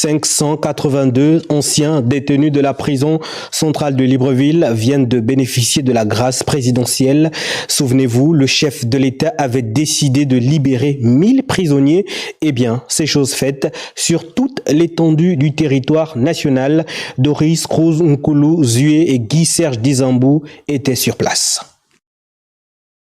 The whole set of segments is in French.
582 anciens détenus de la prison centrale de Libreville viennent de bénéficier de la grâce présidentielle. Souvenez-vous, le chef de l'État avait décidé de libérer 1000 prisonniers. Eh bien, c'est chose faite sur toute l'étendue du territoire national. Doris Cruz Nkulu Zue et Guy-Serge Dizambou étaient sur place.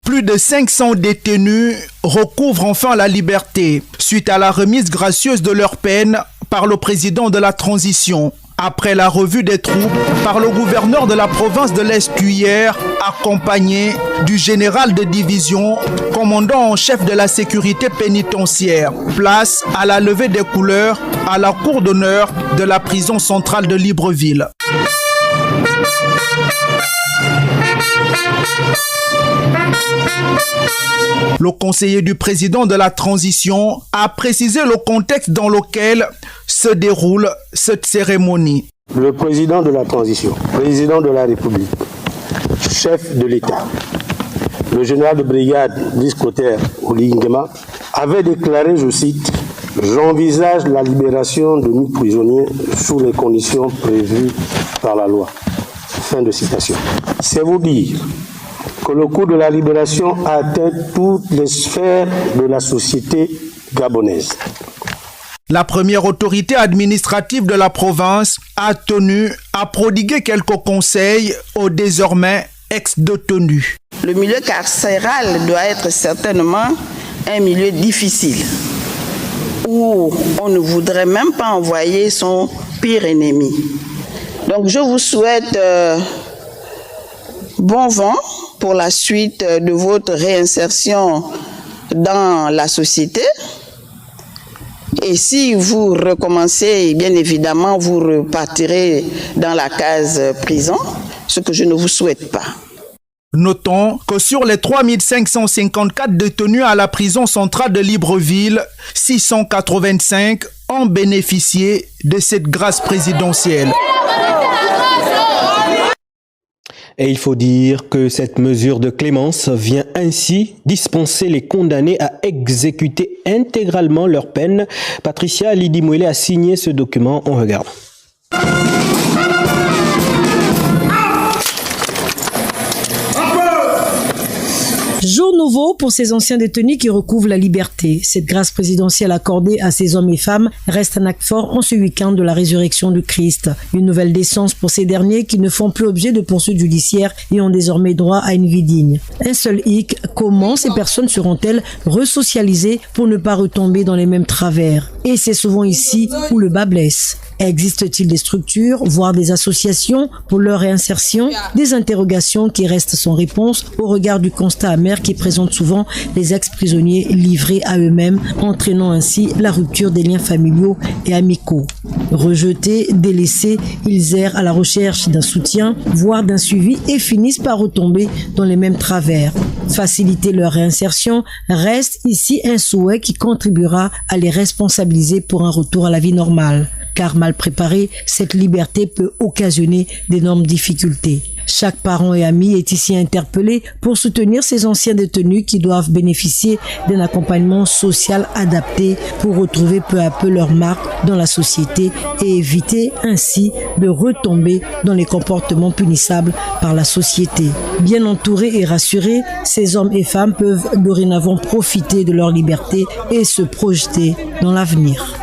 Plus de 500 détenus recouvrent enfin la liberté suite à la remise gracieuse de leur peine par le président de la transition. Après la revue des troupes par le gouverneur de la province de l'Est hier, accompagné du général de division, commandant en chef de la sécurité pénitentiaire. Place à la levée des couleurs à la cour d'honneur de la prison centrale de Libreville. Le conseiller du président de la transition a précisé le contexte dans lequel se déroule cette cérémonie. Le président de la transition, président de la République, chef de l'État, le général de brigade Discoter Olingema avait déclaré, je cite, « J'envisage la libération de 1000 prisonniers sous les conditions prévues par la loi. » Fin de citation. C'est vous dire que le coût de la libération a atteint toutes les sphères de la société gabonaise. La première autorité administrative de la province a tenu à prodiguer quelques conseils aux désormais ex-détenus. Le milieu carcéral doit être certainement un milieu difficile, où on ne voudrait même pas envoyer son pire ennemi. Donc je vous souhaite bon vent pour la suite de votre réinsertion dans la société. Et si vous recommencez, bien évidemment, vous repartirez dans la case prison, ce que je ne vous souhaite pas. Notons que sur les 3554 détenus à la prison centrale de Libreville, 685 ont bénéficié de cette grâce présidentielle. Et il faut dire que cette mesure de clémence vient ainsi dispenser les condamnés à exécuter intégralement leur peine. Patricia Lidimouele a signé ce document. On regarde. Jour nouveau pour ces anciens détenus qui recouvrent la liberté. Cette grâce présidentielle accordée à ces hommes et femmes reste un acte fort en ce week-end de la résurrection du Christ. Une nouvelle décence pour ces derniers qui ne font plus objet de poursuites judiciaires et ont désormais droit à une vie digne. Un seul hic, comment ces personnes seront-elles resocialisées pour ne pas retomber dans les mêmes travers? Et c'est souvent ici où le bas blesse. Existe-t-il des structures, voire des associations pour leur réinsertion? Des interrogations qui restent sans réponse au regard du constat amer qui présente souvent les ex-prisonniers livrés à eux-mêmes, entraînant ainsi la rupture des liens familiaux et amicaux. Rejetés, délaissés, ils errent à la recherche d'un soutien, voire d'un suivi et finissent par retomber dans les mêmes travers. Faciliter leur réinsertion reste ici un souhait qui contribuera à les responsabiliser pour un retour à la vie normale. Car mal préparée, cette liberté peut occasionner d'énormes difficultés. Chaque parent et ami est ici interpellé pour soutenir ces anciens détenus qui doivent bénéficier d'un accompagnement social adapté pour retrouver peu à peu leur marque dans la société et éviter ainsi de retomber dans les comportements punissables par la société. Bien entourés et rassurés, ces hommes et femmes peuvent dorénavant profiter de leur liberté et se projeter dans l'avenir.